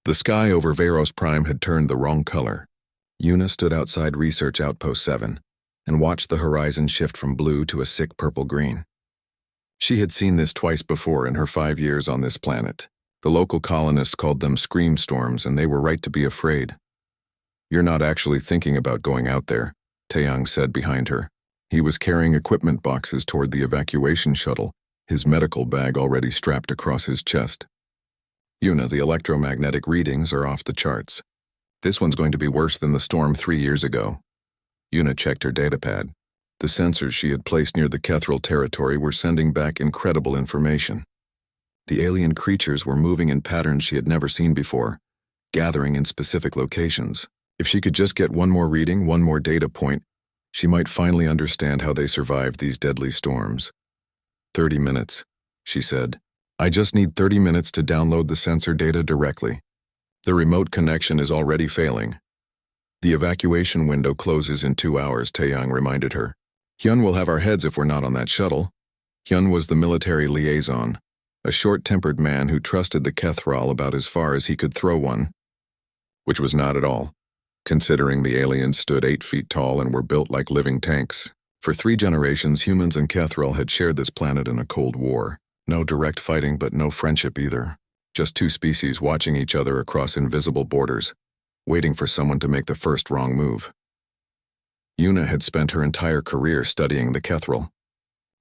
The sky over Veros Prime had turned the wrong color. Una stood outside Research Outpost 7 and watched the horizon shift from blue to a sick purple-green. She had seen this twice before in her 5 years on this planet. The local colonists called them scream storms, and they were right to be afraid. "You're not actually thinking about going out there," Taeyang said behind her. He was carrying equipment boxes toward the evacuation shuttle, his medical bag already strapped across his chest. "Una, the electromagnetic readings are off the charts. This one's going to be worse than the storm 3 years ago." Una checked her datapad. The sensors she had placed near the Kethril territory were sending back incredible information. The alien creatures were moving in patterns she had never seen before, gathering in specific locations. If she could just get one more reading, one more data point, she might finally understand how they survived these deadly storms. 30 minutes, she said. "I just need 30 minutes to download the sensor data directly. The remote connection is already failing." "The evacuation window closes in 2 hours," Taeyang reminded her. "Hyun will have our heads if we're not on that shuttle." Hyun was the military liaison, a short-tempered man who trusted the Kethril about as far as he could throw one. Which was not at all, considering the aliens stood 8 feet tall and were built like living tanks. For 3 generations, humans and Kethril had shared this planet in a Cold War. No direct fighting, but no friendship either. Just 2 species watching each other across invisible borders, waiting for someone to make the first wrong move. Una had spent her entire career studying the Kethril.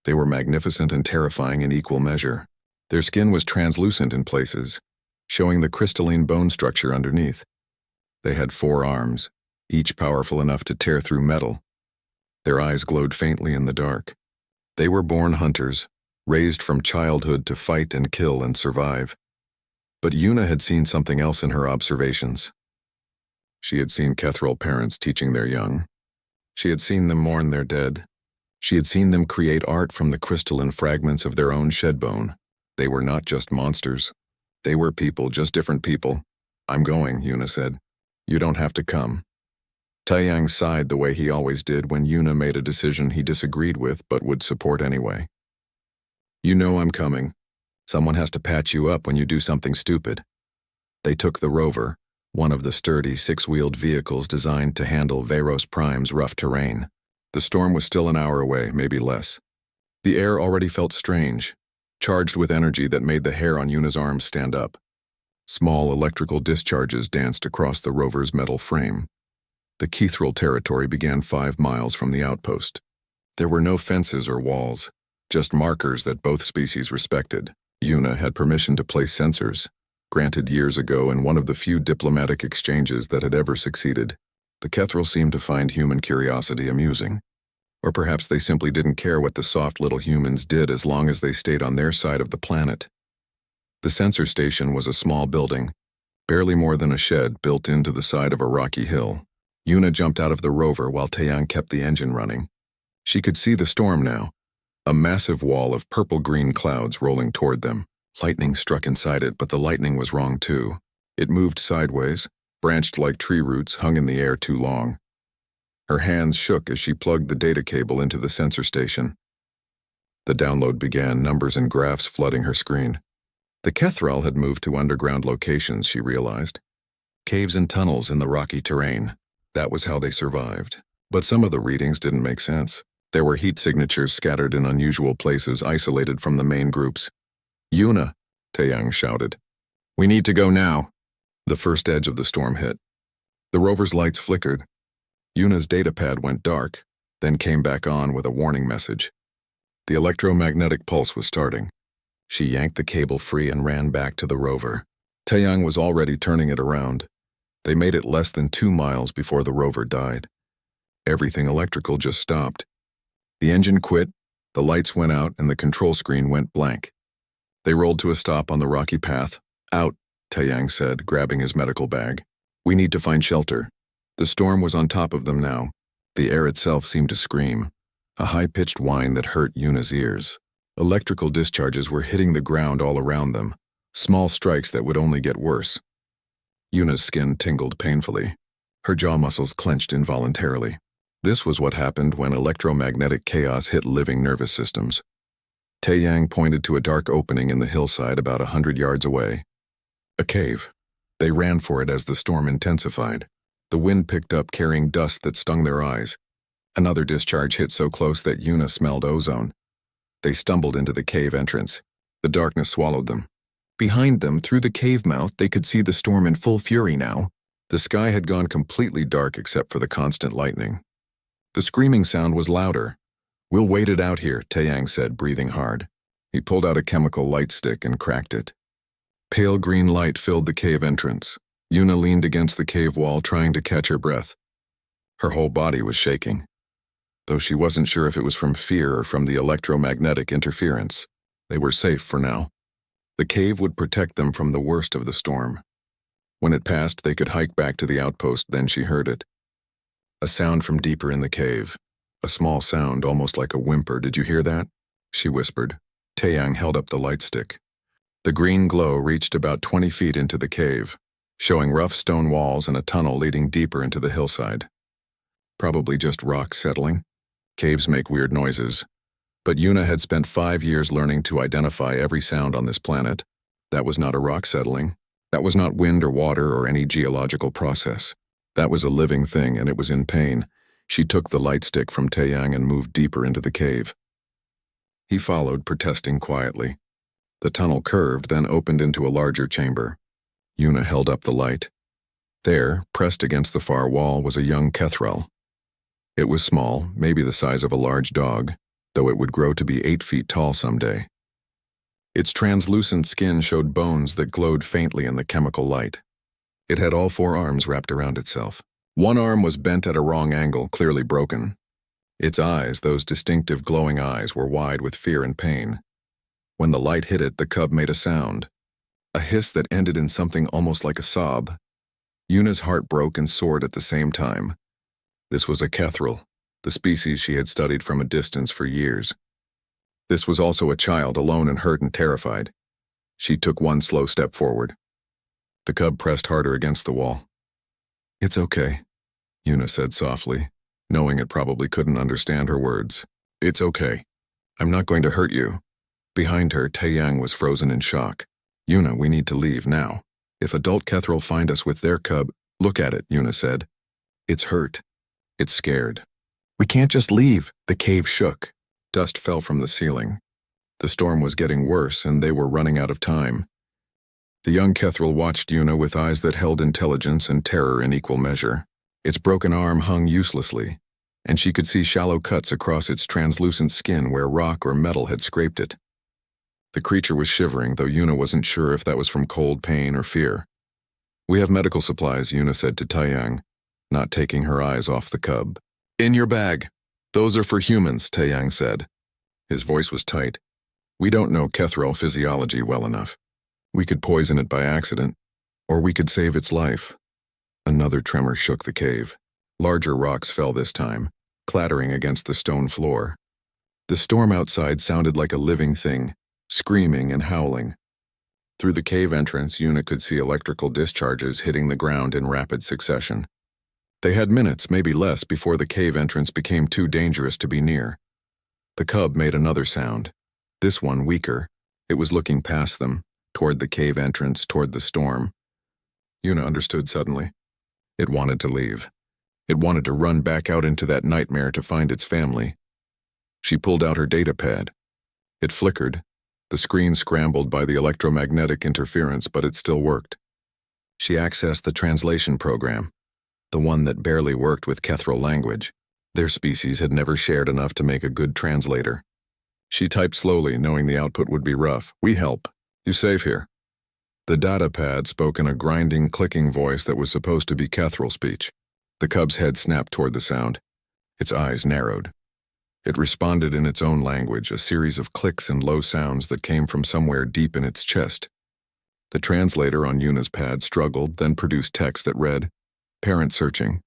They were magnificent and terrifying in equal measure. Their skin was translucent in places, showing the crystalline bone structure underneath. They had 4 arms, each powerful enough to tear through metal. Their eyes glowed faintly in the dark. They were born hunters, raised from childhood to fight and kill and survive. But Una had seen something else in her observations. She had seen Kethril parents teaching their young. She had seen them mourn their dead. She had seen them create art from the crystalline fragments of their own shed bone. They were not just monsters. They were people, just different people. "I'm going," Una said. "You don't have to come." Taeyang sighed the way he always did when Una made a decision he disagreed with but would support anyway. "You know I'm coming. Someone has to patch you up when you do something stupid." They took the rover, one of the sturdy 6-wheeled vehicles designed to handle Veros Prime's rough terrain. The storm was still an hour away, maybe less. The air already felt strange, charged with energy that made the hair on Una's arms stand up. Small electrical discharges danced across the rover's metal frame. The Kethril territory began 5 miles from the outpost. There were no fences or walls, just markers that both species respected. Una had permission to place sensors, granted years ago in one of the few diplomatic exchanges that had ever succeeded. The Kethril seemed to find human curiosity amusing. Or perhaps they simply didn't care what the soft little humans did as long as they stayed on their side of the planet. The sensor station was a small building, barely more than a shed built into the side of a rocky hill. Una jumped out of the rover while Taeyang kept the engine running. She could see the storm now, a massive wall of purple-green clouds rolling toward them. Lightning struck inside it, but the lightning was wrong too. It moved sideways, branched like tree roots hung in the air too long. Her hands shook as she plugged the data cable into the sensor station. The download began, numbers and graphs flooding her screen. The Kethril had moved to underground locations, she realized. Caves and tunnels in the rocky terrain. That was how they survived. But some of the readings didn't make sense. There were heat signatures scattered in unusual places, isolated from the main groups. "Una," Taeyang shouted. "We need to go now." The first edge of the storm hit. The rover's lights flickered. Una's datapad went dark, then came back on with a warning message. The electromagnetic pulse was starting. She yanked the cable free and ran back to the rover. Taeyang was already turning it around. They made it less than 2 miles before the rover died. Everything electrical just stopped. The engine quit, the lights went out, and the control screen went blank. They rolled to a stop on the rocky path. "Out," Taeyang said, grabbing his medical bag. "We need to find shelter." The storm was on top of them now. The air itself seemed to scream, a high-pitched whine that hurt Una's ears. Electrical discharges were hitting the ground all around them, small strikes that would only get worse. Una's skin tingled painfully. Her jaw muscles clenched involuntarily. This was what happened when electromagnetic chaos hit living nervous systems. Taeyang pointed to a dark opening in the hillside about 100 yards away. A cave. They ran for it as the storm intensified. The wind picked up, carrying dust that stung their eyes. Another discharge hit so close that Una smelled ozone. They stumbled into the cave entrance. The darkness swallowed them. Behind them, through the cave mouth, they could see the storm in full fury now. The sky had gone completely dark except for the constant lightning. The screaming sound was louder. "We'll wait it out here," Taeyang said, breathing hard. He pulled out a chemical light stick and cracked it. Pale green light filled the cave entrance. Una leaned against the cave wall, trying to catch her breath. Her whole body was shaking, though she wasn't sure if it was from fear or from the electromagnetic interference. They were safe for now. The cave would protect them from the worst of the storm. When it passed, they could hike back to the outpost. Then she heard it. A sound from deeper in the cave. A small sound, almost like a whimper. "Did you hear that?" she whispered. Taeyang held up the light stick. The green glow reached about 20 feet into the cave, showing rough stone walls and a tunnel leading deeper into the hillside. Probably just rock settling. Caves make weird noises. But Una had spent 5 years learning to identify every sound on this planet. That was not a rock settling. That was not wind or water or any geological process. That was a living thing, and it was in pain. She took the light stick from Taeyang and moved deeper into the cave. He followed, protesting quietly. The tunnel curved, then opened into a larger chamber. Una held up the light. There, pressed against the far wall, was a young Kethrel. It was small, maybe the size of a large dog, though it would grow to be 8 feet tall someday. Its translucent skin showed bones that glowed faintly in the chemical light. It had all 4 arms wrapped around itself. One arm was bent at a wrong angle, clearly broken. Its eyes, those distinctive glowing eyes, were wide with fear and pain. When the light hit it, the cub made a sound. A hiss that ended in something almost like a sob. Una's heart broke and soared at the same time. This was a Kethrel, the species she had studied from a distance for years. This was also a child, alone and hurt and terrified. She took one slow step forward. The cub pressed harder against the wall. "It's okay," Una said softly, knowing it probably couldn't understand her words. "It's okay. I'm not going to hurt you." Behind her, Taeyang was frozen in shock. "Una, we need to leave now. If adult Kethrel find us with their cub..." "Look at it," Una said. "It's hurt. It's scared. We can't just leave." The cave shook. Dust fell from the ceiling. The storm was getting worse, and they were running out of time. The young Kethrel watched Una with eyes that held intelligence and terror in equal measure. Its broken arm hung uselessly, and she could see shallow cuts across its translucent skin where rock or metal had scraped it. The creature was shivering, though Una wasn't sure if that was from cold pain or fear. "We have medical supplies," Una said to Taeyang, not taking her eyes off the cub. "In your bag. Those are for humans," Taeyang said. His voice was tight. "We don't know Kethrel physiology well enough. We could poison it by accident, or we could save its life." Another tremor shook the cave. Larger rocks fell this time, clattering against the stone floor. The storm outside sounded like a living thing, screaming and howling. Through the cave entrance, Una could see electrical discharges hitting the ground in rapid succession. They had minutes, maybe less, before the cave entrance became too dangerous to be near. The cub made another sound, this one weaker. It was looking past them, toward the cave entrance, toward the storm. Una understood suddenly. It wanted to leave. It wanted to run back out into that nightmare to find its family. She pulled out her data pad. It flickered. The screen scrambled by the electromagnetic interference, but it still worked. She accessed the translation program, the one that barely worked with Kethrel language. Their species had never shared enough to make a good translator. She typed slowly, knowing the output would be rough. "We help. You safe here?" The data pad spoke in a grinding, clicking voice that was supposed to be Kethrel speech. The cub's head snapped toward the sound. Its eyes narrowed. It responded in its own language, a series of clicks and low sounds that came from somewhere deep in its chest. The translator on Una's pad struggled, then produced text that read, "Parent searching.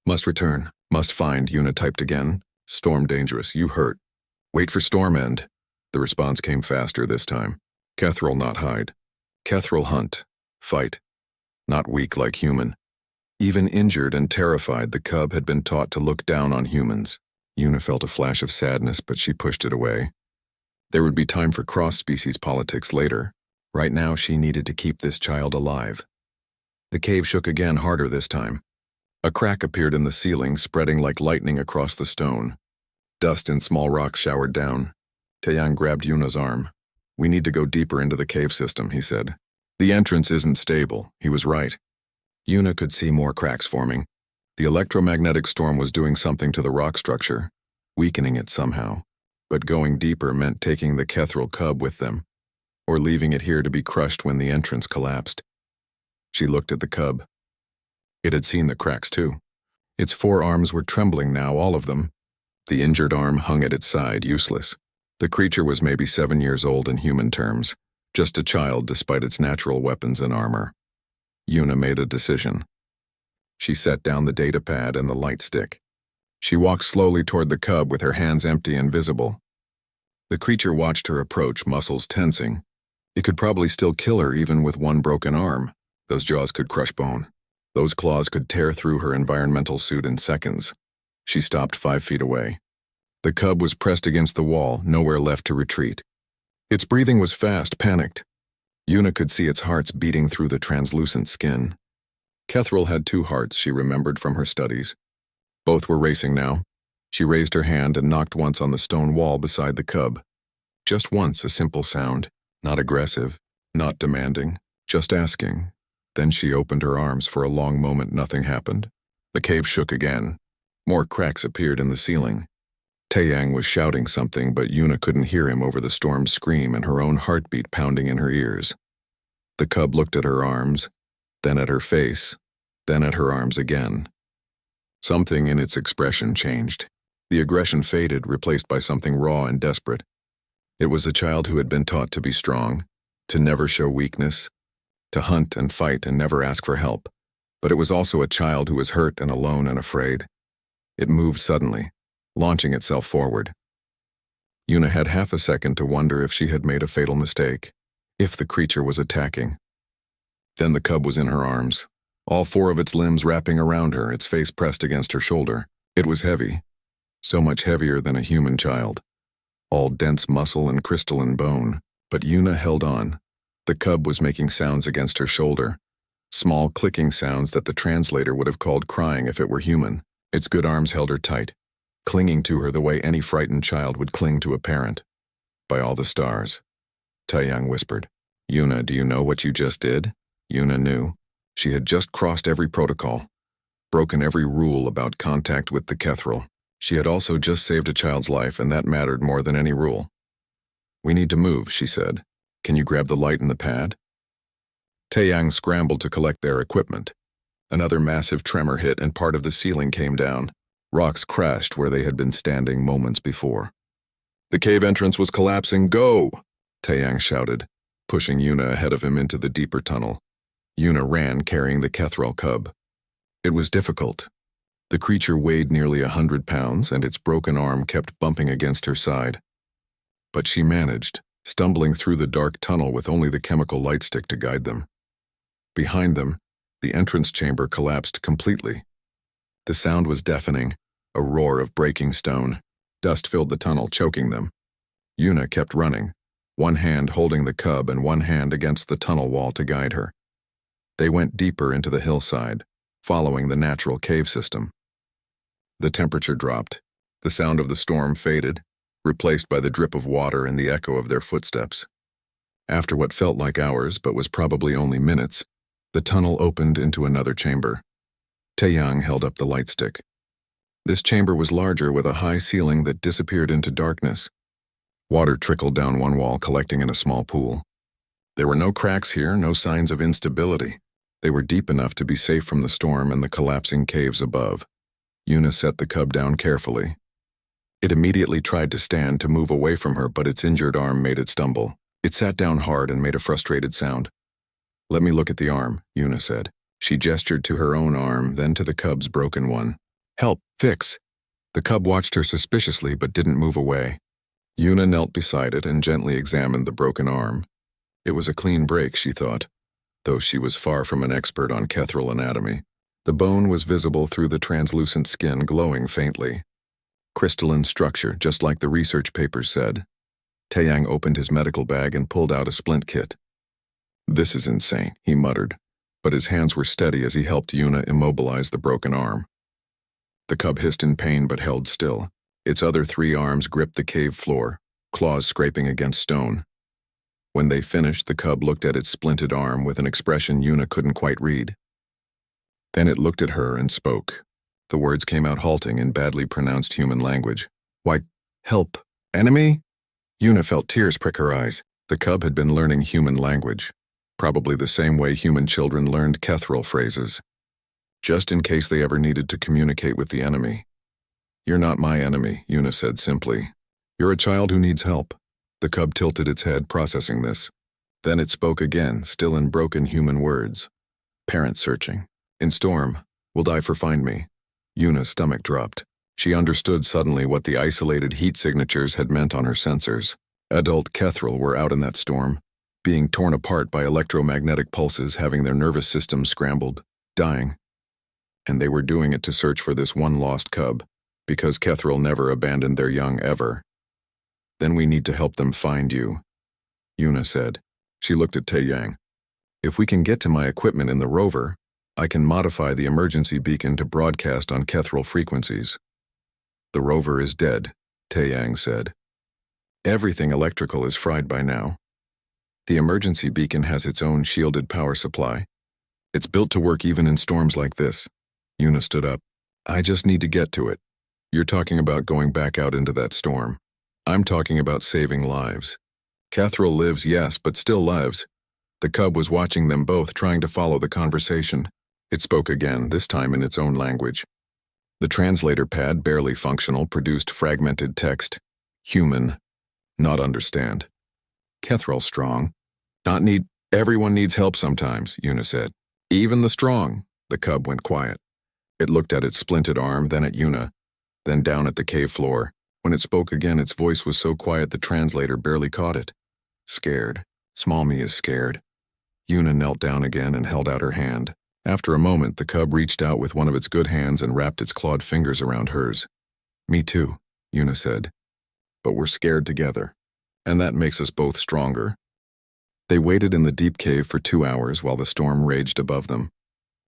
Must return. Must find," Una typed again. "Storm dangerous. You hurt. Wait for storm end." The response came faster this time. "Kethrel not hide. Kethrel hunt. Fight. Not weak like human." Even injured and terrified, the cub had been taught to look down on humans. Una felt a flash of sadness, but she pushed it away. There would be time for cross-species politics later. Right now, she needed to keep this child alive. The cave shook again, harder this time. A crack appeared in the ceiling, spreading like lightning across the stone. Dust and small rocks showered down. Taeyang grabbed Yuna's arm. "We need to go deeper into the cave system," he said. "The entrance isn't stable." He was right. Yuna could see more cracks forming. The electromagnetic storm was doing something to the rock structure, weakening it somehow. But going deeper meant taking the Kethril cub with them, or leaving it here to be crushed when the entrance collapsed. She looked at the cub. It had seen the cracks too. Its 4 arms were trembling now, all of them. The injured arm hung at its side, useless. The creature was maybe 7 years old in human terms, just a child despite its natural weapons and armor. Yuna made a decision. She set down the data pad and the light stick. She walked slowly toward the cub with her hands empty and visible. The creature watched her approach, muscles tensing. It could probably still kill her even with one broken arm. Those jaws could crush bone. Those claws could tear through her environmental suit in seconds. She stopped 5 feet away. The cub was pressed against the wall, nowhere left to retreat. Its breathing was fast, panicked. Yuna could see its hearts beating through the translucent skin. Kethril had 2 hearts, she remembered from her studies. Both were racing now. She raised her hand and knocked once on the stone wall beside the cub. Just once, a simple sound, not aggressive, not demanding, just asking. Then she opened her arms. For a long moment, nothing happened. The cave shook again. More cracks appeared in the ceiling. Taeyang was shouting something, but Yuna couldn't hear him over the storm's scream and her own heartbeat pounding in her ears. The cub looked at her arms, then at her face, then at her arms again. Something in its expression changed. The aggression faded, replaced by something raw and desperate. It was a child who had been taught to be strong, to never show weakness, to hunt and fight and never ask for help. But it was also a child who was hurt and alone and afraid. It moved suddenly, launching itself forward. Yuna had half a second to wonder if she had made a fatal mistake, if the creature was attacking. Then the cub was in her arms, all 4 of its limbs wrapping around her, its face pressed against her shoulder. It was heavy, so much heavier than a human child, all dense muscle and crystalline bone. But Yuna held on. The cub was making sounds against her shoulder, small clicking sounds that the translator would have called crying if it were human. Its good arms held her tight, clinging to her the way any frightened child would cling to a parent. "By all the stars," Taeyang whispered. "Yuna, do you know what you just did?" Yuna knew. She had just crossed every protocol, broken every rule about contact with the Kethril. She had also just saved a child's life, and that mattered more than any rule. "We need to move," she said. "Can you grab the light and the pad?" Taeyang scrambled to collect their equipment. Another massive tremor hit and part of the ceiling came down. Rocks crashed where they had been standing moments before. The cave entrance was collapsing. "Go!" Taeyang shouted, pushing Yuna ahead of him into the deeper tunnel. Yuna ran, carrying the Kethril cub. It was difficult. The creature weighed nearly 100 pounds, and its broken arm kept bumping against her side. But she managed, stumbling through the dark tunnel with only the chemical light stick to guide them. Behind them, the entrance chamber collapsed completely. The sound was deafening, a roar of breaking stone. Dust filled the tunnel, choking them. Yuna kept running, one hand holding the cub and one hand against the tunnel wall to guide her. They went deeper into the hillside, following the natural cave system. The temperature dropped. The sound of the storm faded, replaced by the drip of water and the echo of their footsteps. After what felt like hours but was probably only minutes, the tunnel opened into another chamber. Taeyang held up the light stick. This chamber was larger, with a high ceiling that disappeared into darkness. Water trickled down one wall, collecting in a small pool. There were no cracks here, no signs of instability. They were deep enough to be safe from the storm and the collapsing caves above. Yuna set the cub down carefully. It immediately tried to stand, to move away from her, but its injured arm made it stumble. It sat down hard and made a frustrated sound. "Let me look at the arm," Yuna said. She gestured to her own arm, then to the cub's broken one. "Help, fix." The cub watched her suspiciously but didn't move away. Yuna knelt beside it and gently examined the broken arm. It was a clean break, she thought, though she was far from an expert on Kethril anatomy. The bone was visible through the translucent skin, glowing faintly. Crystalline structure, just like the research papers said. Taeyang opened his medical bag and pulled out a splint kit. "This is insane," he muttered, but his hands were steady as he helped Yuna immobilize the broken arm. The cub hissed in pain but held still. Its other 3 arms gripped the cave floor, claws scraping against stone. When they finished, the cub looked at its splinted arm with an expression Yuna couldn't quite read. Then it looked at her and spoke. The words came out halting in badly pronounced human language. "Why, help. Enemy?" Yuna felt tears prick her eyes. The cub had been learning human language, probably the same way human children learned Kethril phrases, just in case they ever needed to communicate with the enemy. "You're not my enemy," Yuna said simply. "You're a child who needs help." The cub tilted its head, processing this. Then it spoke again, still in broken human words. "Parent searching. In storm. Will die for find me." Yuna's stomach dropped. She understood suddenly what the isolated heat signatures had meant on her sensors. Adult Kethril were out in that storm, being torn apart by electromagnetic pulses, having their nervous systems scrambled, dying. And they were doing it to search for this one lost cub, because Kethril never abandoned their young ever. "Then we need to help them find you," Yuna said. She looked at Taeyang. "If we can get to my equipment in the rover, I can modify the emergency beacon to broadcast on Kethril frequencies." "The rover is dead," Taeyang said. "Everything electrical is fried by now. The emergency beacon has its own shielded power supply. It's built to work even in storms like this." Yuna stood up. "I just need to get to it. You're talking about going back out into that storm. I'm talking about saving lives. Kethril lives, yes, but still lives." The cub was watching them both, trying to follow the conversation. It spoke again, this time in its own language. The translator pad, barely functional, produced fragmented text. "Human. Not understand. Kethril strong. Not need. Everyone needs help sometimes," Yuna said. "Even the strong." The cub went quiet. It looked at its splinted arm, then at Yuna, then down at the cave floor. When it spoke again, its voice was so quiet the translator barely caught it. "Scared. Small me is scared." Yuna knelt down again and held out her hand. After a moment, the cub reached out with one of its good hands and wrapped its clawed fingers around hers. "Me too," Yuna said. "But we're scared together, and that makes us both stronger." They waited in the deep cave for 2 hours while the storm raged above them.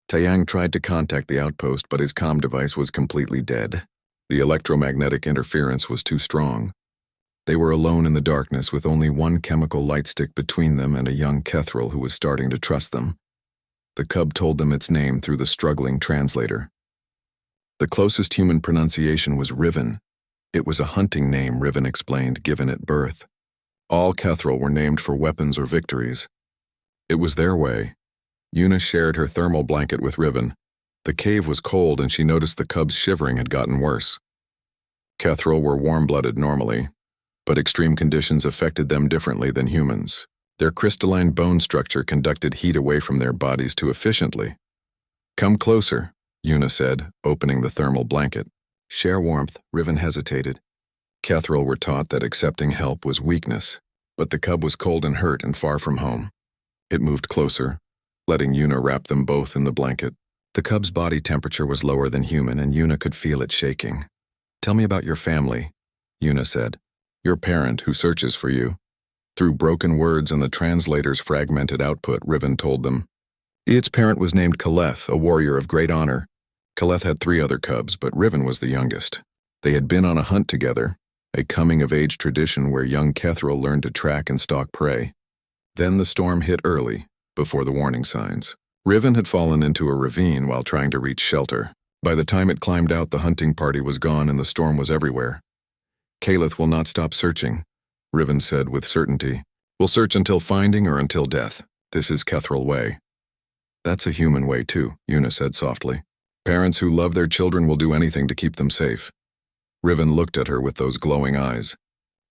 Taeyang tried to contact the outpost, but his comm device was completely dead. The electromagnetic interference was too strong. They were alone in the darkness with only one chemical light stick between them and a young Kethril who was starting to trust them. The cub told them its name through the struggling translator. The closest human pronunciation was Riven. It was a hunting name, Riven explained, given at birth. All Kethril were named for weapons or victories. It was their way. Yuna shared her thermal blanket with Riven. The cave was cold and she noticed the cub's shivering had gotten worse. Kethril were warm-blooded normally, but extreme conditions affected them differently than humans. Their crystalline bone structure conducted heat away from their bodies too efficiently. "Come closer," Yuna said, opening the thermal blanket. "Share warmth," Riven hesitated. Kethril were taught that accepting help was weakness, but the cub was cold and hurt and far from home. It moved closer, letting Yuna wrap them both in the blanket. The cub's body temperature was lower than human, and Yuna could feel it shaking. "Tell me about your family," Yuna said. "Your parent who searches for you." Through broken words and the translator's fragmented output, Riven told them. Its parent was named Kaleth, a warrior of great honor. Kaleth had 3 other cubs, but Riven was the youngest. They had been on a hunt together, a coming-of-age tradition where young Kethril learned to track and stalk prey. Then the storm hit early, before the warning signs. Riven had fallen into a ravine while trying to reach shelter. By the time it climbed out, the hunting party was gone and the storm was everywhere. "Kaleth will not stop searching," Riven said with certainty. "We'll search until finding or until death. This is Kethril way." "That's a human way too," Yuna said softly. "Parents who love their children will do anything to keep them safe." Riven looked at her with those glowing eyes.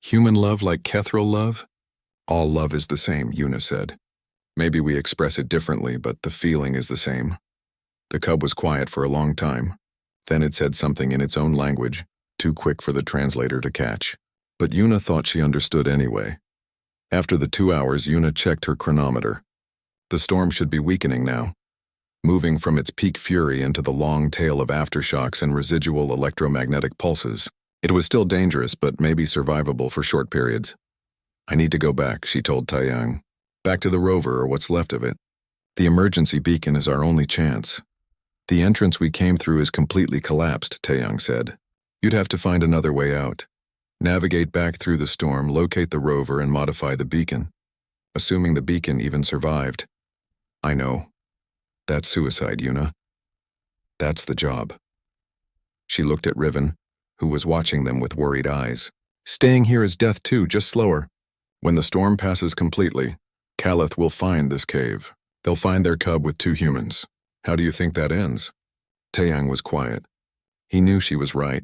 "Human love like Kethril love?" "All love is the same," Yuna said. "Maybe we express it differently, but the feeling is the same." The cub was quiet for a long time. Then it said something in its own language, too quick for the translator to catch. But Yuna thought she understood anyway. After the 2 hours, Yuna checked her chronometer. The storm should be weakening now, moving from its peak fury into the long tail of aftershocks and residual electromagnetic pulses. It was still dangerous, but maybe survivable for short periods. "I need to go back," she told Taeyang. "Back to the rover or what's left of it." The emergency beacon is our only chance. The entrance we came through is completely collapsed, Taeyang said. You'd have to find another way out. Navigate back through the storm, locate the rover, and modify the beacon. Assuming the beacon even survived. I know. That's suicide, Yuna. That's the job. She looked at Riven, who was watching them with worried eyes. Staying here is death too, just slower. When the storm passes completely, Kalith will find this cave. They'll find their cub with 2 humans. How do you think that ends? Taeyang was quiet. He knew she was right.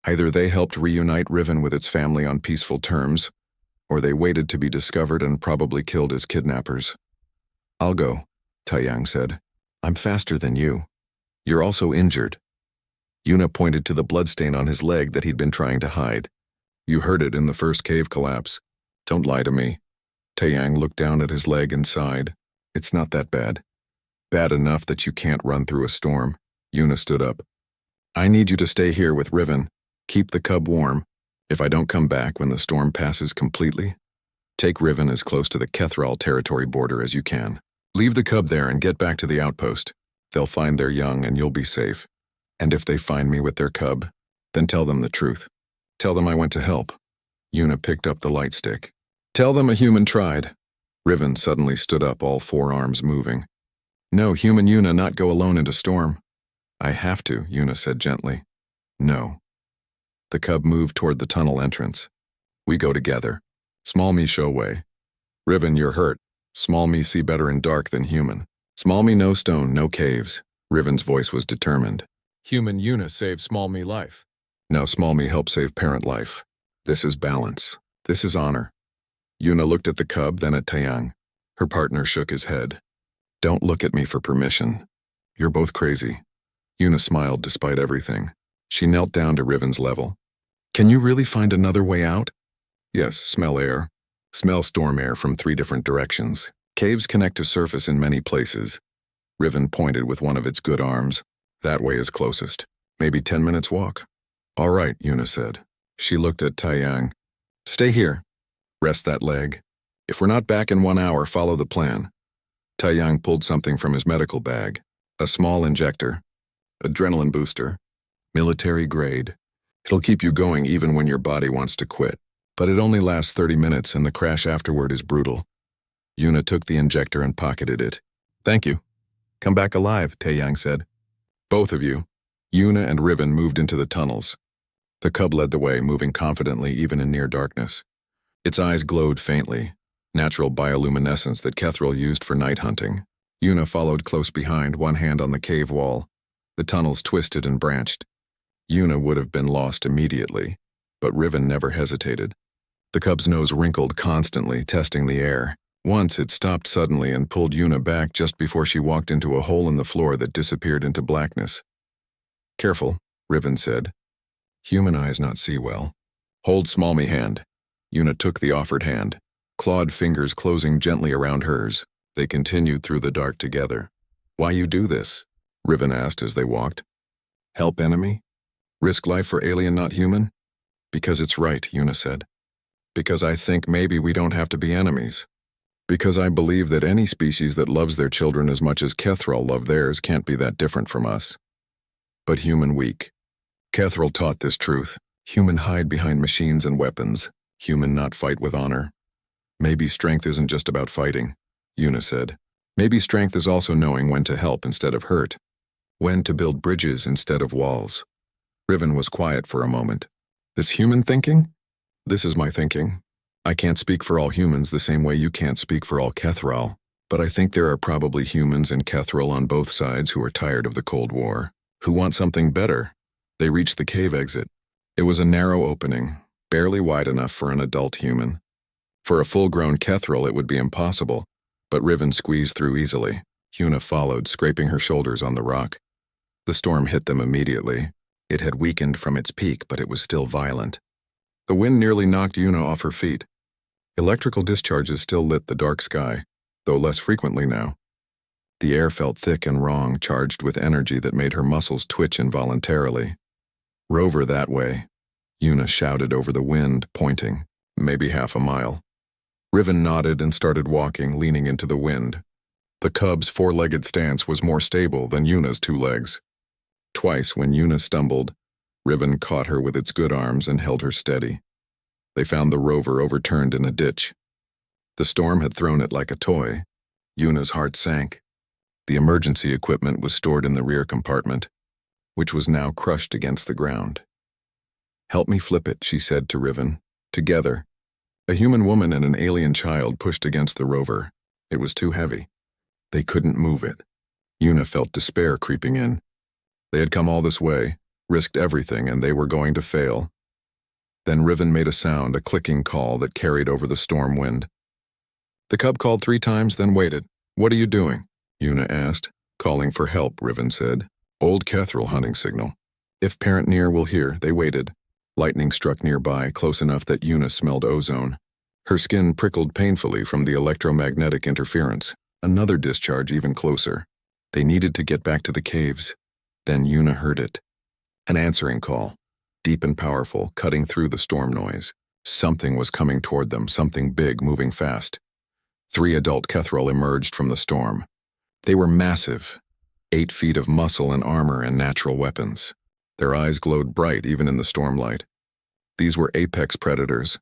Either they helped reunite Riven with its family on peaceful terms, or they waited to be discovered and probably killed his kidnappers. I'll go, Taeyang said. I'm faster than you. You're also injured. Yuna pointed to the bloodstain on his leg that he'd been trying to hide. You heard it in the first cave collapse. Don't lie to me. Taeyang looked down at his leg and sighed. It's not that bad. Bad enough that you can't run through a storm. Yuna stood up. I need you to stay here with Riven. Keep the cub warm. If I don't come back when the storm passes completely, take Riven as close to the Kethral territory border as you can. Leave the cub there and get back to the outpost. They'll find their young and you'll be safe. And if they find me with their cub, then tell them the truth. Tell them I went to help. Yuna picked up the light stick. Tell them a human tried. Riven suddenly stood up, all 4 arms moving. No, human Yuna, not go alone into storm. I have to, Yuna said gently. No. The cub moved toward the tunnel entrance. We go together. Small me show way. Riven, you're hurt. Small me see better in dark than human. Small me no stone, no caves. Riven's voice was determined. Human Yuna saved small me life. Now small me help save parent life. This is balance. This is honor. Yuna looked at the cub, then at Taeyang. Her partner shook his head. Don't look at me for permission. You're both crazy. Yuna smiled despite everything. She knelt down to Riven's level. Can you really find another way out? Yes, smell air. Smell storm air from 3 different directions. Caves connect to surface in many places. Riven pointed with one of its good arms. That way is closest. Maybe 10 minutes walk. All right, Yuna said. She looked at Taeyang. Stay here. Rest that leg. If we're not back in 1 hour, follow the plan. Taeyang pulled something from his medical bag. A small injector. Adrenaline booster. Military grade. It'll keep you going even when your body wants to quit. But it only lasts 30 minutes and the crash afterward is brutal. Yuna took the injector and pocketed it. Thank you. Come back alive, Taeyang said. Both of you. Yuna and Riven moved into the tunnels. The cub led the way, moving confidently even in near darkness. Its eyes glowed faintly, natural bioluminescence that Kethral used for night hunting. Yuna followed close behind, one hand on the cave wall. The tunnels twisted and branched. Yuna would have been lost immediately, but Riven never hesitated. The cub's nose wrinkled constantly, testing the air. Once it stopped suddenly and pulled Yuna back just before she walked into a hole in the floor that disappeared into blackness. Careful, Riven said. Human eyes not see well. Hold small me hand. Yuna took the offered hand, clawed fingers closing gently around hers. They continued through the dark together. Why you do this? Riven asked as they walked. Help enemy? Risk life for alien not human? Because it's right, Yuna said. Because I think maybe we don't have to be enemies. Because I believe that any species that loves their children as much as Kethral love theirs can't be that different from us. But human weak. Kethral taught this truth. Human hide behind machines and weapons. Human not fight with honor. Maybe strength isn't just about fighting, Yuna said. Maybe strength is also knowing when to help instead of hurt. When to build bridges instead of walls. Riven was quiet for a moment. This human thinking? This is my thinking. I can't speak for all humans the same way you can't speak for all Kethral, but I think there are probably humans and Kethral on both sides who are tired of the Cold War, who want something better. They reached the cave exit. It was a narrow opening, barely wide enough for an adult human. For a full-grown Kethral it would be impossible, but Riven squeezed through easily. Yuna followed, scraping her shoulders on the rock. The storm hit them immediately. It had weakened from its peak, but it was still violent. The wind nearly knocked Yuna off her feet. Electrical discharges still lit the dark sky, though less frequently now. The air felt thick and wrong, charged with energy that made her muscles twitch involuntarily. Rover that way, Yuna shouted over the wind, pointing, maybe half a mile. Riven nodded and started walking, leaning into the wind. The cub's four-legged stance was more stable than Yuna's two legs. Twice, when Yuna stumbled, Riven caught her with its good arms and held her steady. They found the rover overturned in a ditch. The storm had thrown it like a toy. Yuna's heart sank. The emergency equipment was stored in the rear compartment, which was now crushed against the ground. "Help me flip it," she said to Riven. Together, a human woman and an alien child pushed against the rover. It was too heavy. They couldn't move it. Yuna felt despair creeping in. They had come all this way, risked everything, and they were going to fail. Then Riven made a sound, a clicking call that carried over the storm wind. The cub called 3 times, then waited. "What are you doing?" Yuna asked. "Calling for help," Riven said. "Old Kethril hunting signal. If parent near will hear." They waited. Lightning struck nearby, close enough that Yuna smelled ozone. Her skin prickled painfully from the electromagnetic interference. Another discharge even closer. They needed to get back to the caves. Then Yuna heard it. An answering call, deep and powerful, cutting through the storm noise. Something was coming toward them, something big, moving fast. 3 adult Kethril emerged from the storm. They were massive, 8 feet of muscle and armor and natural weapons. Their eyes glowed bright even in the stormlight. These were apex predators,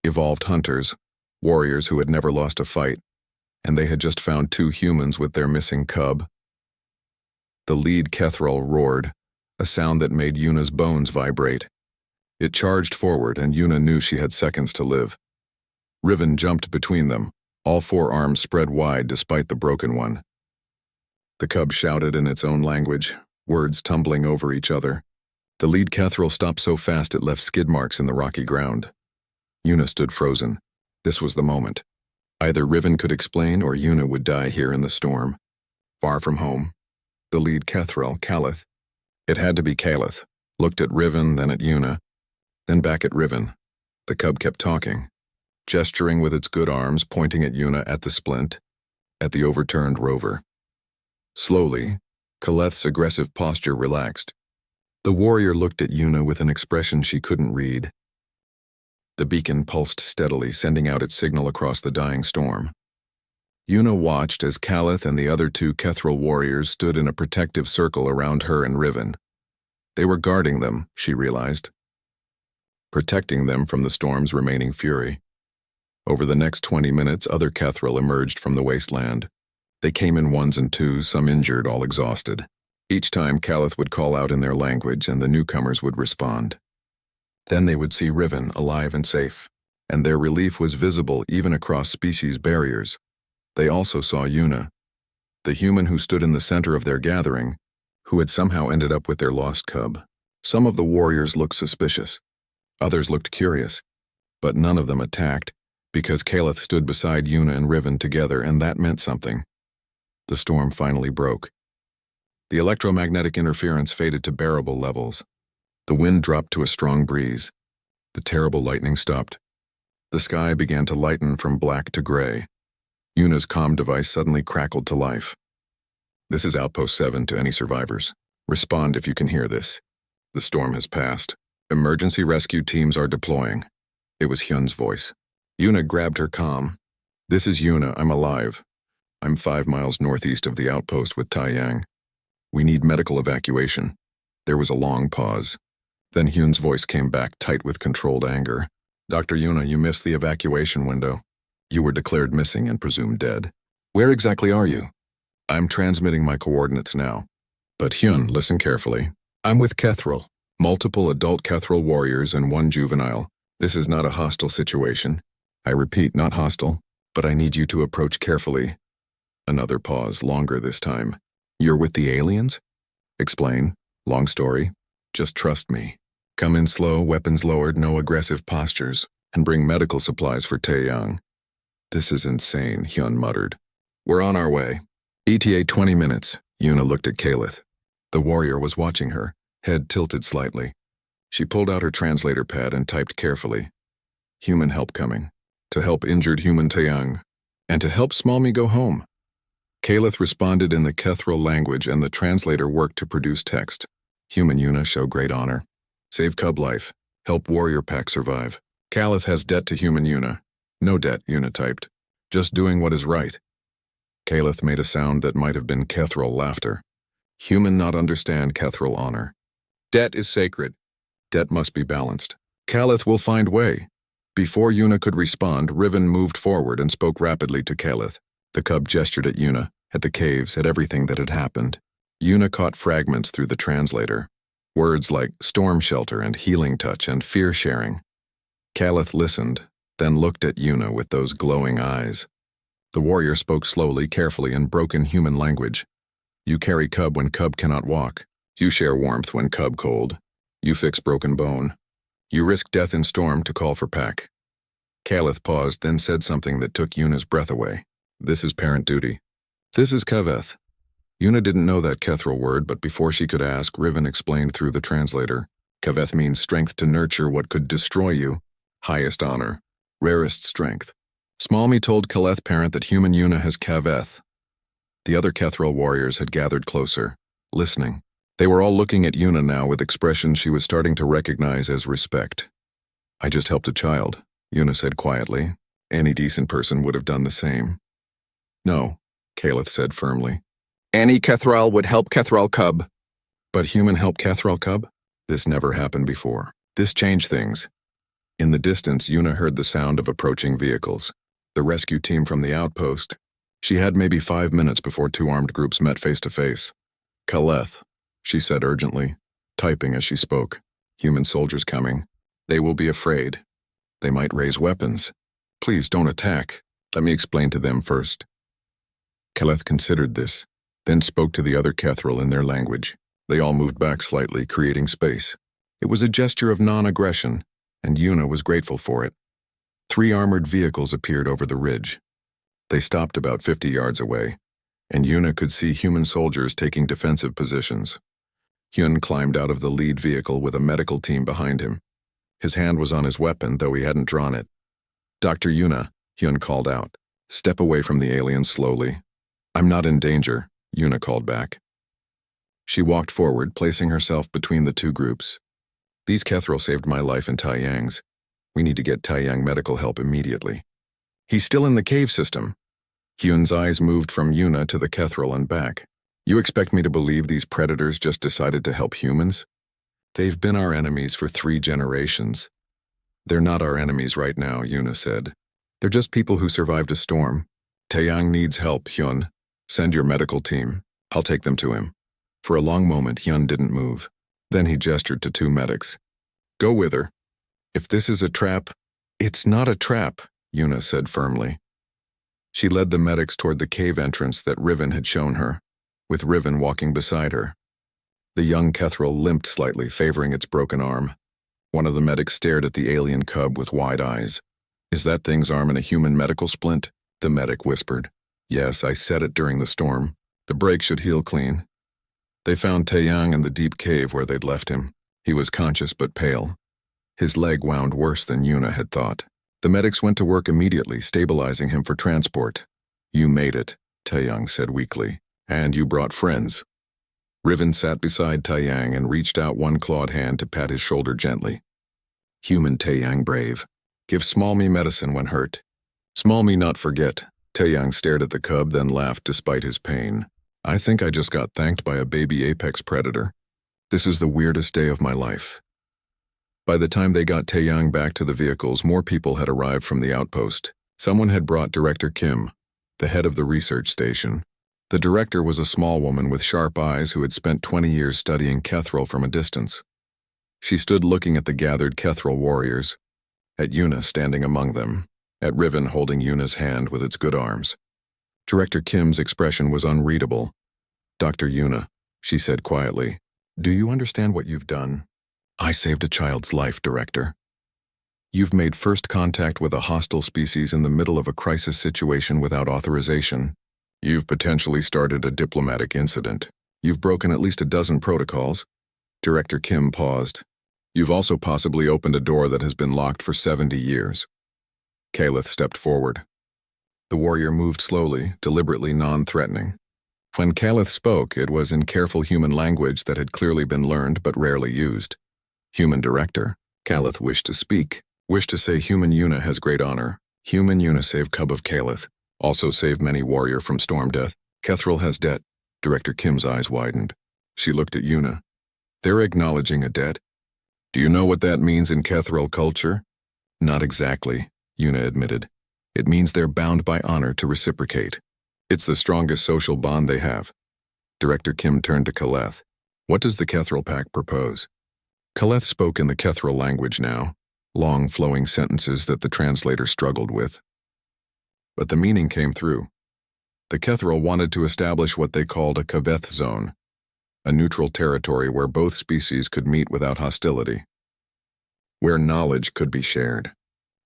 evolved hunters, warriors who had never lost a fight, and they had just found 2 humans with their missing cub. The lead Kethril roared, a sound that made Yuna's bones vibrate. It charged forward, and Yuna knew she had seconds to live. Riven jumped between them, all 4 arms spread wide despite the broken one. The cub shouted in its own language, words tumbling over each other. The lead Kethril stopped so fast it left skid marks in the rocky ground. Yuna stood frozen. This was the moment. Either Riven could explain or Yuna would die here in the storm. Far from home. The lead Kethril, Calith. It had to be Calith. Looked at Riven, then at Yuna, then back at Riven. The cub kept talking, gesturing with its good arms, pointing at Yuna, at the splint, at the overturned rover. Slowly, Calith's aggressive posture relaxed. The warrior looked at Yuna with an expression she couldn't read. The beacon pulsed steadily, sending out its signal across the dying storm. Yuna watched as Calith and the other 2 Kethril warriors stood in a protective circle around her and Riven. They were guarding them, she realized, protecting them from the storm's remaining fury. Over the next 20 minutes, other Kethril emerged from the wasteland. They came in 1s and 2s, some injured, all exhausted. Each time, Calith would call out in their language, and the newcomers would respond. Then they would see Riven, alive and safe, and their relief was visible even across species barriers. They also saw Yuna, the human who stood in the center of their gathering, who had somehow ended up with their lost cub. Some of the warriors looked suspicious. Others looked curious. But none of them attacked, because Calith stood beside Yuna and Riven together, and that meant something. The storm finally broke. The electromagnetic interference faded to bearable levels. The wind dropped to a strong breeze. The terrible lightning stopped. The sky began to lighten from black to gray. Yuna's comm device suddenly crackled to life. "This is Outpost 7 to any survivors. Respond if you can hear this. The storm has passed. Emergency rescue teams are deploying." It was Hyun's voice. Yuna grabbed her comm. "This is Yuna, I'm alive. I'm 5 miles northeast of the outpost with Taiyang. We need medical evacuation." There was a long pause. Then Hyun's voice came back, tight with controlled anger. "Dr. Yuna, you missed the evacuation window. You were declared missing and presumed dead. Where exactly are you?" "I'm transmitting my coordinates now. But Hyun, listen carefully. I'm with Kethril, multiple adult Kethril warriors and 1 juvenile. This is not a hostile situation. I repeat, not hostile, but I need you to approach carefully." Another pause, longer this time. "You're with the aliens?" "Explain. Long story. Just trust me. Come in slow, weapons lowered, no aggressive postures, and bring medical supplies for Taeyang." "This is insane," Hyun muttered. "We're on our way." ETA 20 minutes. Yuna looked at Calith. The warrior was watching her, head tilted slightly. She pulled out her translator pad and typed carefully. "Human help coming. To help injured human Taeyang. And to help Smallme go home." Calith responded in the Kethril language, and the translator worked to produce text. "Human Yuna, show great honor. Save cub life. Help warrior pack survive. Calith has debt to human Yuna." "No debt," Yuna typed. "Just doing what is right." Caliph made a sound that might have been Kethril laughter. Human not understand Kethril honor. Debt is sacred. Debt must be balanced. Caliph will find way. Before Yuna could respond, Riven moved forward and spoke rapidly to Caliph. The cub gestured at Yuna, at the caves, at everything that had happened. Yuna caught fragments through the translator. Words like storm shelter and healing touch and fear sharing. Caliph listened, then looked at Yuna with those glowing eyes. The warrior spoke slowly, carefully, in broken human language. You carry cub when cub cannot walk. You share warmth when cub cold. You fix broken bone. You risk death in storm to call for pack. Caliph paused, then said something that took Yuna's breath away. This is parent duty. This is Kaveth. Yuna didn't know that Kethril word, but before she could ask, Riven explained through the translator. Kaveth means strength to nurture what could destroy you. Highest honor. Rarest strength. Smalmy told Kaleth parent that human Yuna has Kaveth. The other Kethril warriors had gathered closer, listening. They were all looking at Yuna now with expressions she was starting to recognize as respect. I just helped a child, Yuna said quietly. Any decent person would have done the same. No, Caliph said firmly. Any Kethril would help Kethril cub. But human help Kethril cub? This never happened before. This changed things. In the distance, Yuna heard the sound of approaching vehicles. The rescue team from the outpost. She had maybe 5 minutes before two armed groups met face to face. Kaleth, she said urgently, typing as she spoke. Human soldiers coming. They will be afraid. They might raise weapons. Please don't attack. Let me explain to them first. Kaleth considered this, then spoke to the other Kethril in their language. They all moved back slightly, creating space. It was a gesture of non-aggression, and Yuna was grateful for it. 3 armored vehicles appeared over the ridge. They stopped about 50 yards away, and Yuna could see human soldiers taking defensive positions. Hyun climbed out of the lead vehicle with a medical team behind him. His hand was on his weapon, though he hadn't drawn it. Dr. Yuna, Hyun called out. Step away from the alien slowly. I'm not in danger, Yuna called back. She walked forward, placing herself between the two groups. These Kethril saved my life and Taeyang's. We need to get Taeyang medical help immediately. He's still in the cave system. Hyun's eyes moved from Yuna to the Kethril and back. You expect me to believe these predators just decided to help humans? They've been our enemies for 3 generations. They're not our enemies right now, Yuna said. They're just people who survived a storm. Taeyang needs help, Hyun. Send your medical team. I'll take them to him. For a long moment, Hyun didn't move. Then he gestured to 2 medics. Go with her. If this is a trap, it's not a trap, Yuna said firmly. She led the medics toward the cave entrance that Riven had shown her, with Riven walking beside her. The young Kethril limped slightly, favoring its broken arm. One of the medics stared at the alien cub with wide eyes. Is that thing's arm in a human medical splint? The medic whispered. Yes, I said it during the storm. The break should heal clean. They found Taeyang in the deep cave where they'd left him. He was conscious but pale. His leg wound worse than Yuna had thought. The medics went to work immediately, stabilizing him for transport. You made it, Taeyang said weakly. And you brought friends. Riven sat beside Taeyang and reached out one clawed hand to pat his shoulder gently. Human Taeyang brave. Give Smalmy medicine when hurt. Smalmy not forget. Taeyang stared at the cub, then laughed despite his pain. I think I just got thanked by a baby apex predator. This is the weirdest day of my life. By the time they got Taeyang back to the vehicles, more people had arrived from the outpost. Someone had brought Director Kim, the head of the research station. The director was a small woman with sharp eyes who had spent 20 years studying Kethril from a distance. She stood looking at the gathered Kethril warriors, at Yuna standing among them, at Riven holding Yuna's hand with its good arms. Director Kim's expression was unreadable. Dr. Yuna, she said quietly, do you understand what you've done? I saved a child's life, Director. You've made first contact with a hostile species in the middle of a crisis situation without authorization. You've potentially started a diplomatic incident. You've broken at least a dozen protocols. Director Kim paused. You've also possibly opened a door that has been locked for 70 years. Caliph stepped forward. The warrior moved slowly, deliberately non-threatening. When Caliph spoke, it was in careful human language that had clearly been learned but rarely used. Human Director, Caliph wished to speak, wished to say human Yuna has great honor. Human Yuna save cub of Caliph. Also save many warrior from storm death. Kethril has debt. Director Kim's eyes widened. She looked at Yuna. They're acknowledging a debt? Do you know what that means in Kethril culture? Not exactly, Yuna admitted. It means they're bound by honor to reciprocate. It's the strongest social bond they have. Director Kim turned to Kaleth. What does the Kethril Pact propose? Kaleth spoke in the Kethril language now, long flowing sentences that the translator struggled with. But the meaning came through. The Kethril wanted to establish what they called a Kaveth zone, a neutral territory where both species could meet without hostility, where knowledge could be shared,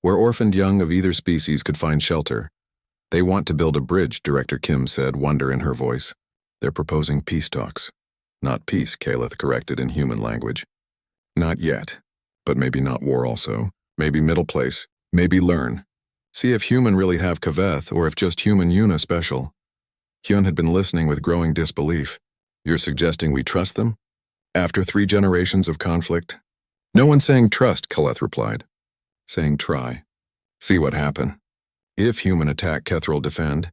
where orphaned young of either species could find shelter. They want to build a bridge, Director Kim said, wonder in her voice. They're proposing peace talks. Not peace, Kaleth corrected in human language. Not yet, but maybe not war also. Maybe middle place, maybe learn. See if human really have Kaveth or if just human Yuna special. Hyun had been listening with growing disbelief. You're suggesting we trust them? After 3 generations of conflict? No one's saying trust, Kaleth replied. Saying try. See what happen. If human attack, Kethril defend.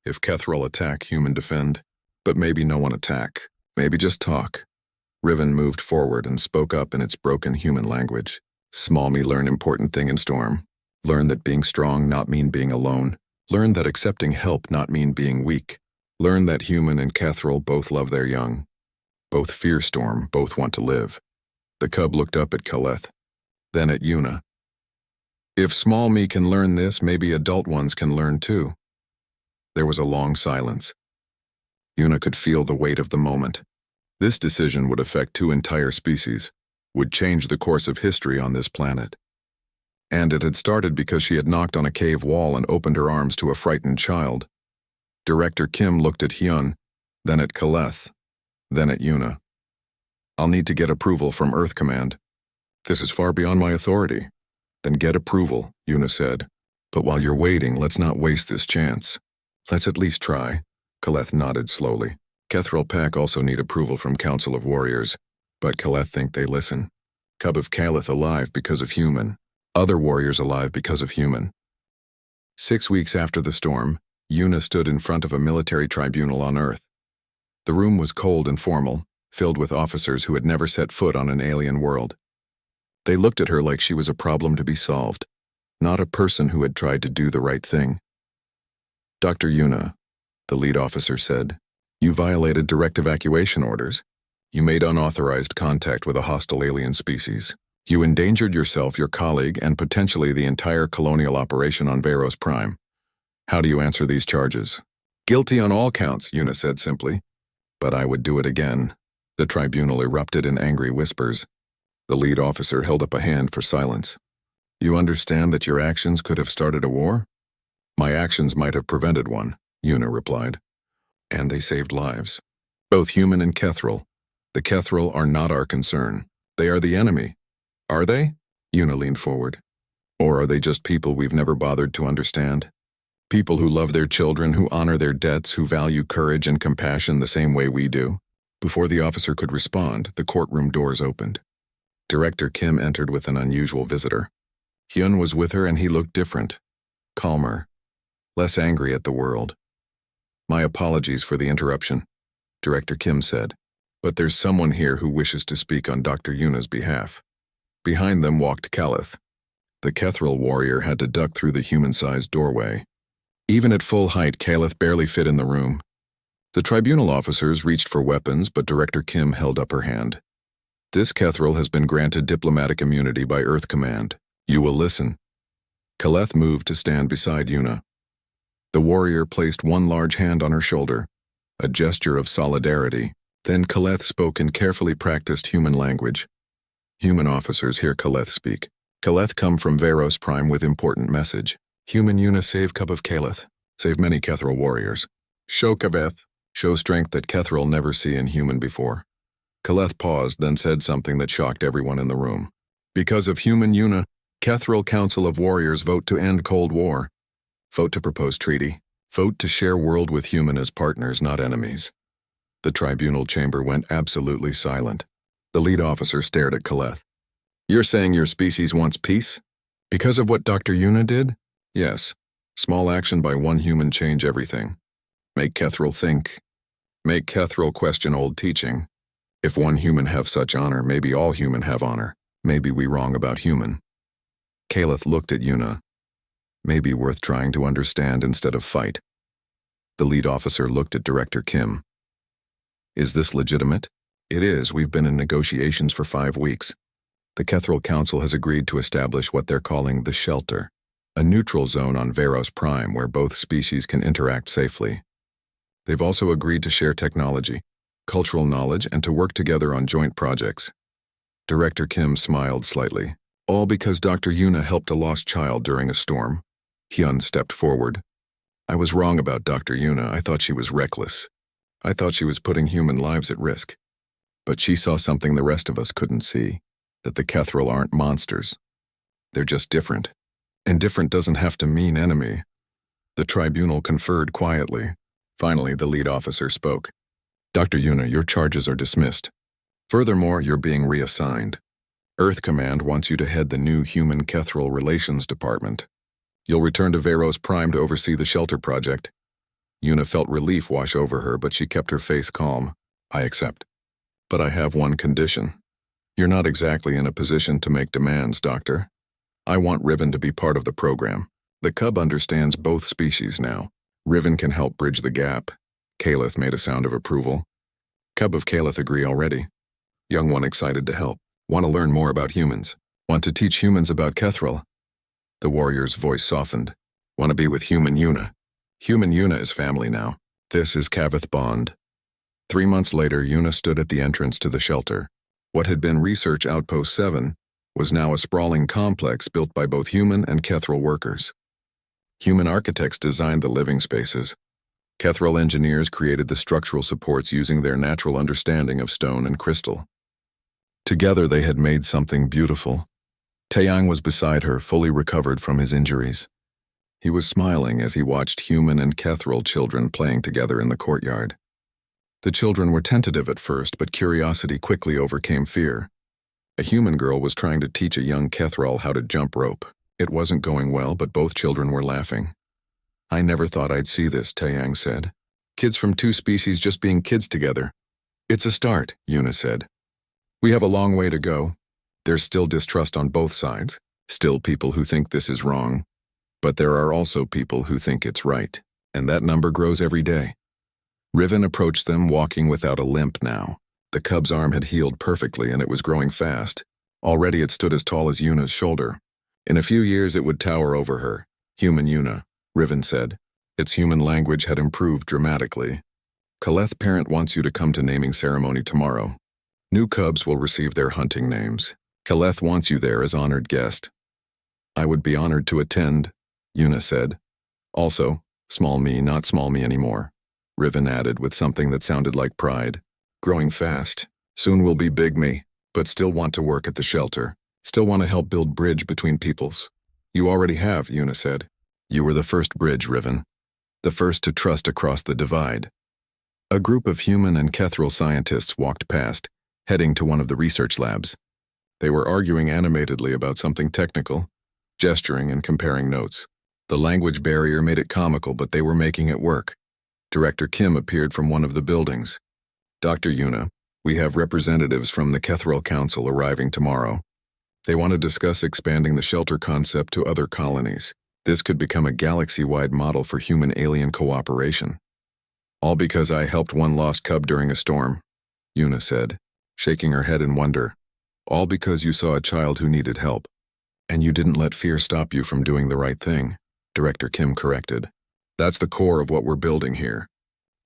If Kethril attack, human defend. But maybe no one attack. Maybe just talk. Riven moved forward and spoke up in its broken human language. Small me learn important thing in storm. Learn that being strong not mean being alone. Learn that accepting help not mean being weak. Learn that human and Kethril both love their young. Both fear storm, both want to live. The cub looked up at Kaleth, then at Yuna. If small me can learn this, maybe adult ones can learn too. There was a long silence. Yuna could feel the weight of the moment. This decision would affect 2 entire species, would change the course of history on this planet. And it had started because she had knocked on a cave wall and opened her arms to a frightened child. Director Kim looked at Hyun, then at Kaleth, then at Yuna. I'll need to get approval from Earth Command. This is far beyond my authority. Then get approval, Yuna said. But while you're waiting, let's not waste this chance. Let's at least try. Kaleth nodded slowly. Kethril Pack also need approval from Council of Warriors, but Kaleth think they listen. Cub of Kaleth alive because of human. Other warriors alive because of human. 6 weeks after the storm, Yuna stood in front of a military tribunal on Earth. The room was cold and formal, filled with officers who had never set foot on an alien world. They looked at her like she was a problem to be solved, not a person who had tried to do the right thing. Dr. Yuna, the lead officer said, you violated direct evacuation orders. You made unauthorized contact with a hostile alien species. You endangered yourself, your colleague, and potentially the entire colonial operation on Veros Prime. How do you answer these charges? Guilty on all counts, Yuna said simply. But I would do it again. The tribunal erupted in angry whispers. The lead officer held up a hand for silence. You understand that your actions could have started a war? My actions might have prevented one, Yuna replied. And they saved lives. Both human and Kethril. The Kethril are not our concern. They are the enemy. Are they? Yuna leaned forward. Or are they just people we've never bothered to understand? People who love their children, who honor their debts, who value courage and compassion the same way we do? Before the officer could respond, the courtroom doors opened. Director Kim entered with an unusual visitor. Hyun was with her and he looked different. Calmer. Less angry at the world. My apologies for the interruption, Director Kim said. But there's someone here who wishes to speak on Dr. Yuna's behalf. Behind them walked Kaleth. The Kethril warrior had to duck through the human-sized doorway. Even at full height, Kaleth barely fit in the room. The tribunal officers reached for weapons, but Director Kim held up her hand. This Kethril has been granted diplomatic immunity by Earth Command. You will listen. Kaleth moved to stand beside Yuna. The warrior placed one large hand on her shoulder, a gesture of solidarity. Then Kaleth spoke in carefully practiced human language. Human officers hear Kaleth speak. Kaleth come from Veros Prime with important message. Human Yuna save Cub of Kaleth. Save many Kethril warriors. Show Kaveth. Show strength that Kethril never see in human before. Kaleth paused, then said something that shocked everyone in the room. Because of human Yuna, Kethril Council of Warriors vote to end Cold War. Vote to propose treaty. Vote to share world with human as partners, not enemies. The tribunal chamber went absolutely silent. The lead officer stared at Kaleth. You're saying your species wants peace? Because of what Dr. Yuna did? Yes. Small action by one human change everything. Make Kethril think. Make Kethril question old teaching. If one human have such honor, maybe all human have honor. Maybe we wrong about human. Kaleth looked at Yuna. Maybe worth trying to understand instead of fight. The lead officer looked at Director Kim. Is this legitimate? It is. We've been in negotiations for 5 weeks. The Kethril Council has agreed to establish what they're calling the Shelter, a neutral zone on Veros Prime where both species can interact safely. They've also agreed to share technology, cultural knowledge, and to work together on joint projects. Director Kim smiled slightly. All because Dr. Yuna helped a lost child during a storm. Hyun stepped forward. I was wrong about Dr. Yuna. I thought she was reckless. I thought she was putting human lives at risk. But she saw something the rest of us couldn't see, that the Kethril aren't monsters. They're just different. And different doesn't have to mean enemy. The tribunal conferred quietly. Finally, the lead officer spoke. Dr. Yuna, your charges are dismissed. Furthermore, you're being reassigned. Earth Command wants you to head the new Human Kethril Relations Department. You'll return to Veros Prime to oversee the shelter project. Yuna felt relief wash over her, but she kept her face calm. I accept. But I have one condition. You're not exactly in a position to make demands, Doctor. I want Riven to be part of the program. The cub understands both species now. Riven can help bridge the gap. Kaleth made a sound of approval. Cub of Kaleth agree already. Young one excited to help. Want to learn more about humans. Want to teach humans about Kethril. The warrior's voice softened. Want to be with Human Yuna. Human Yuna is family now. This is Kavith Bond. 3 months later, Yuna stood at the entrance to the shelter. What had been Research Outpost 7 was now a sprawling complex built by both human and Kethril workers. Human architects designed the living spaces. Kethril engineers created the structural supports using their natural understanding of stone and crystal. Together they had made something beautiful. Taeyang was beside her, fully recovered from his injuries. He was smiling as he watched human and Kethril children playing together in the courtyard. The children were tentative at first, but curiosity quickly overcame fear. A human girl was trying to teach a young Kethril how to jump rope. It wasn't going well, but both children were laughing. I never thought I'd see this, Taeyang said. Kids from 2 species just being kids together. It's a start, Yuna said. We have a long way to go. There's still distrust on both sides, still people who think this is wrong. But there are also people who think it's right, and that number grows every day. Riven approached them, walking without a limp now. The cub's arm had healed perfectly, and it was growing fast. Already it stood as tall as Yuna's shoulder. In a few years it would tower over her. Human Yuna, Riven said. Its human language had improved dramatically. Kaleth parent wants you to come to naming ceremony tomorrow. New cubs will receive their hunting names. Kaleth wants you there as honored guest. I would be honored to attend, Yuna said. Also, small me, not small me anymore, Riven added with something that sounded like pride. Growing fast. Soon will be big me, but still want to work at the shelter. Still want to help build bridge between peoples. You already have, Yuna said. You were the first bridge, Riven. The first to trust across the divide. A group of human and Kethril scientists walked past, heading to one of the research labs. They were arguing animatedly about something technical, gesturing and comparing notes. The language barrier made it comical, but they were making it work. Director Kim appeared from one of the buildings. Dr. Yuna, we have representatives from the Kethril Council arriving tomorrow. They want to discuss expanding the shelter concept to other colonies. This could become a galaxy-wide model for human-alien cooperation. All because I helped one lost cub during a storm, Yuna said, shaking her head in wonder. All because you saw a child who needed help. And you didn't let fear stop you from doing the right thing, Director Kim corrected. That's the core of what we're building here.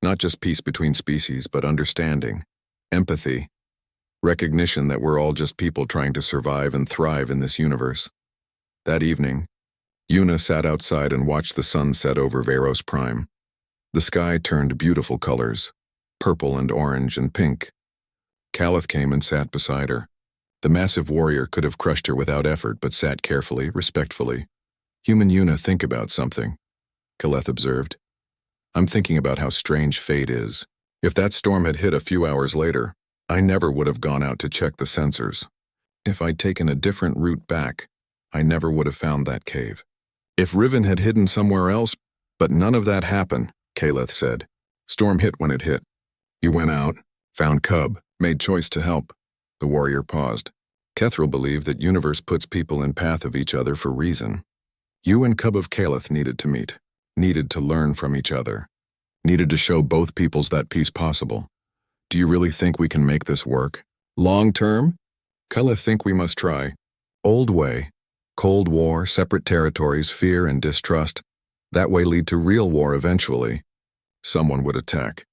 Not just peace between species, but understanding, empathy, recognition that we're all just people trying to survive and thrive in this universe. That evening, Yuna sat outside and watched the sun set over Veros Prime. The sky turned beautiful colors, purple and orange and pink. Kaleth came and sat beside her. The massive warrior could have crushed her without effort, but sat carefully, respectfully. Human Yuna, think about something, Kaleth observed. I'm thinking about how strange fate is. If that storm had hit a few hours later, I never would have gone out to check the sensors. If I'd taken a different route back, I never would have found that cave. If Riven had hidden somewhere else, but none of that happened, Kaleth said. Storm hit when it hit. You went out, found Cub, made choice to help. The warrior paused. Kethril believed that universe puts people in path of each other for reason. You and Cub of Kaleth needed to meet, needed to learn from each other, needed to show both peoples that peace possible. Do you really think we can make this work? Long term? Kaleth think we must try. Old way. Cold War, separate territories, fear and distrust. That way lead to real war eventually. Someone would attack.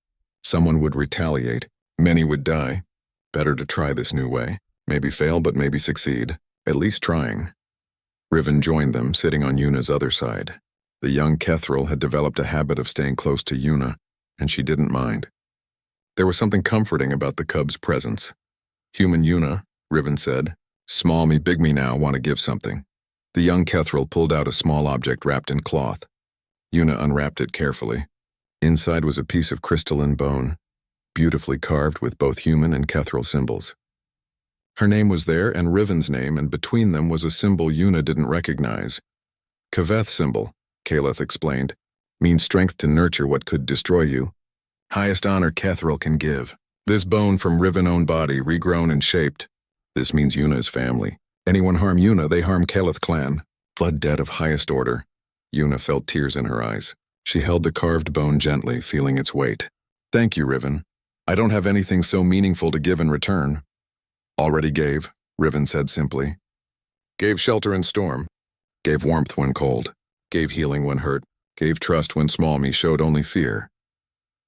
Someone would retaliate. Many would die. Better to try this new way. Maybe fail, but maybe succeed. At least trying. Riven joined them, sitting on Yuna's other side. The young Kethril had developed a habit of staying close to Yuna, and she didn't mind. There was something comforting about the cub's presence. Human Yuna, Riven said. Small me, big me now, want to give something. The young Kethril pulled out a small object wrapped in cloth. Yuna unwrapped it carefully. Inside was a piece of crystalline bone, beautifully carved with both human and Kethril symbols. Her name was there and Riven's name, and between them was a symbol Yuna didn't recognize. Kaveth symbol, Kaleth explained, means strength to nurture what could destroy you. Highest honor Kethril can give. This bone from Riven-owned body, regrown and shaped. This means Yuna is family. Anyone harm Yuna, they harm Kaleth clan. Blood debt of highest order. Yuna felt tears in her eyes. She held the carved bone gently, feeling its weight. Thank you, Riven. I don't have anything so meaningful to give in return. Already gave, Riven said simply. Gave shelter in storm. Gave warmth when cold. Gave healing when hurt. Gave trust when small me showed only fear.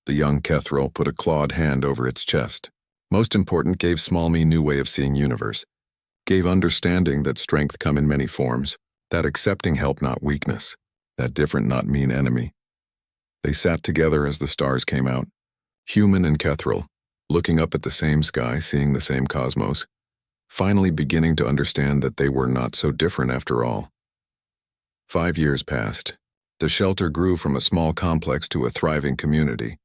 The young Kethril put a clawed hand over its chest. Most important, gave small me new way of seeing universe. Gave understanding that strength come in many forms. That accepting help, not weakness. That different, not mean enemy. They sat together as the stars came out. Human and Kethril, looking up at the same sky, seeing the same cosmos, finally beginning to understand that they were not so different after all. 5 years passed. The shelter grew from a small complex to a thriving community.